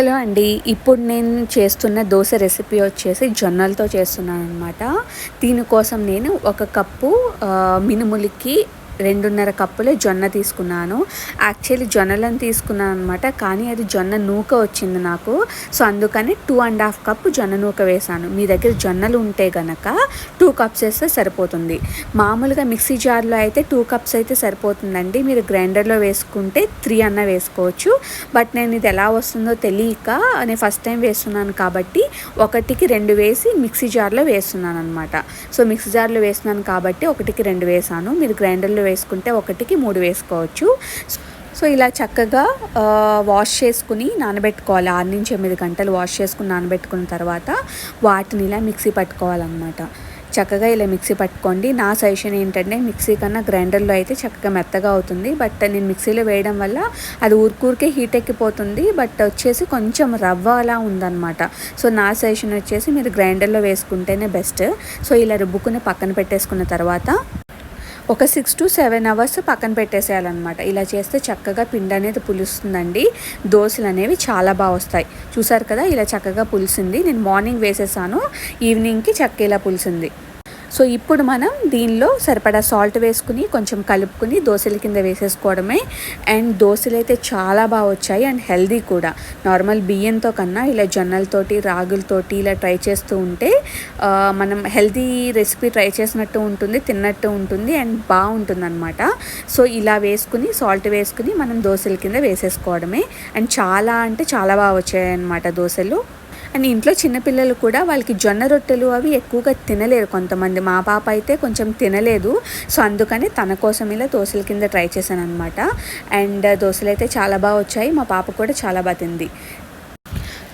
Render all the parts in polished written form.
Hello అండి. ఇప్పుడు నేను చేస్తున్న దోశ రెసిపీ వచ్చేసి జొన్నలతో చేస్తున్నాను అనమాట. దీనికోసం నేను ఒక కప్పు మినుములకి 2.5 కప్పులే జొన్న తీసుకున్నాను. యాక్చువల్లీ జొన్నలను తీసుకున్నాను అనమాట, కానీ అది జొన్న నూక వచ్చింది నాకు. సో అందుకని 2.5 కప్పు జొన్న నూక వేసాను. మీ దగ్గర జొన్నలు ఉంటే గనక 2 కప్స్ వేస్తే సరిపోతుంది. మామూలుగా మిక్సీ జార్లో అయితే 2 కప్స్ అయితే సరిపోతుందండి. మీరు గ్రైండర్లో వేసుకుంటే 3 అన్న వేసుకోవచ్చు. బట్ నేను ఇది ఎలా వస్తుందో తెలియక నేను ఫస్ట్ టైం వేస్తున్నాను కాబట్టి 1కి 2 వేసి మిక్సీ జార్లో వేస్తున్నాను అనమాట. సో మిక్సీ జార్లో వేస్తున్నాను కాబట్టి 1కి 2 వేసాను. మీరు గ్రైండర్లో వేసుకుంటే 1కి 3 వేసుకోవచ్చు. సో ఇలా చక్కగా వాష్ చేసుకుని నానబెట్టుకోవాలి. 6 నుంచి 8 గంటలు వాష్ చేసుకుని నానబెట్టుకున్న తర్వాత వాటిని ఇలా మిక్సీ పట్టుకోవాలన్నమాట. చక్కగా ఇలా మిక్సీ పట్టుకోండి. నా సజెషన్ ఏంటంటే మిక్సీ కన్నా గ్రైండర్లో అయితే చక్కగా మెత్తగా అవుతుంది. బట్ నేను మిక్సీలో వేయడం వల్ల అది ఊరికే హీట్ ఎక్కిపోతుంది. బట్ వచ్చేసి కొంచెం రవ్వ అలా ఉందన్నమాట. సో నా సజెషన్ వచ్చేసి మీరు గ్రైండర్లో వేసుకుంటేనే బెస్ట్. సో ఇలా రుబ్బుకుని పక్కన పెట్టేసుకున్న తర్వాత ఒక 6 to 7 అవర్స్ పక్కన పెట్టేసేయాలన్నమాట. ఇలా చేస్తే చక్కగా పిండి అనేది పులుస్తుందండి. దోశలు అనేవి చాలా బాగా వస్తాయి. చూసారు కదా, ఇలా చక్కగా పులిసింది. నేను మార్నింగ్ వేసేసాను, ఈవినింగ్కి చక్క ఇలా పులిసింది. సో ఇప్పుడు మనం దీనిలో సరిపడా సాల్ట్ వేసుకుని కొంచెం కలుపుకుని దోశల కింద వేసేసుకోవడమే. అండ్ దోశలు అయితే చాలా బాగా వచ్చాయి అండ్ హెల్దీ కూడా. నార్మల్ బియ్యంతో కన్నా ఇలా జొన్నలతోటి రాగులతోటి ఇలా ట్రై చేస్తూ ఉంటే మనం హెల్దీ రెసిపీ ట్రై చేసినట్టు ఉంటుంది, తిన్నట్టు ఉంటుంది అండ్ బాగుంటుంది అనమాట. సో ఇలా వేసుకుని సాల్ట్ వేసుకుని మనం దోశల కింద వేసేసుకోవడమే. అండ్ చాలా అంటే చాలా బాగా వచ్చాయి అన్నమాట దోశలు. అండ్ ఇంట్లో చిన్నపిల్లలు కూడా వాళ్ళకి జొన్న రొట్టెలు అవి ఎక్కువగా తినలేరు కొంతమంది. మా పాప అయితే కొంచెం తినలేదు. సో అందుకని తన కోసం ఇలా దోశల కింద ట్రై చేశాను అనమాట. అండ్ దోశలు అయితే చాలా బాగా వచ్చాయి. మా పాప కూడా చాలా బాగా తింది.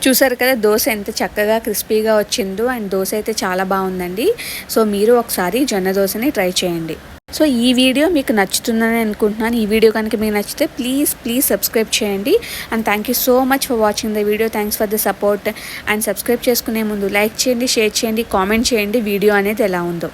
చూసారు కదా దోశ ఎంత చక్కగా క్రిస్పీగా వచ్చిందో. అండ్ దోశ అయితే చాలా బాగుందండి. సో మీరు ఒకసారి జొన్న దోశని ట్రై చేయండి. సో ఈ వీడియో మీకు నచ్చుతుందని అనుకుంటున్నాను. ఈ వీడియో కనుక మీకు నచ్చితే ప్లీజ్ సబ్స్క్రైబ్ చేయండి. And thank you so much for watching the video. Thanks for the support. And subscribe చేసుకునే ముందు లైక్ చేయండి, షేర్ చేయండి, కామెంట్ చేయండి వీడియో అనేది ఎలా ఉందో.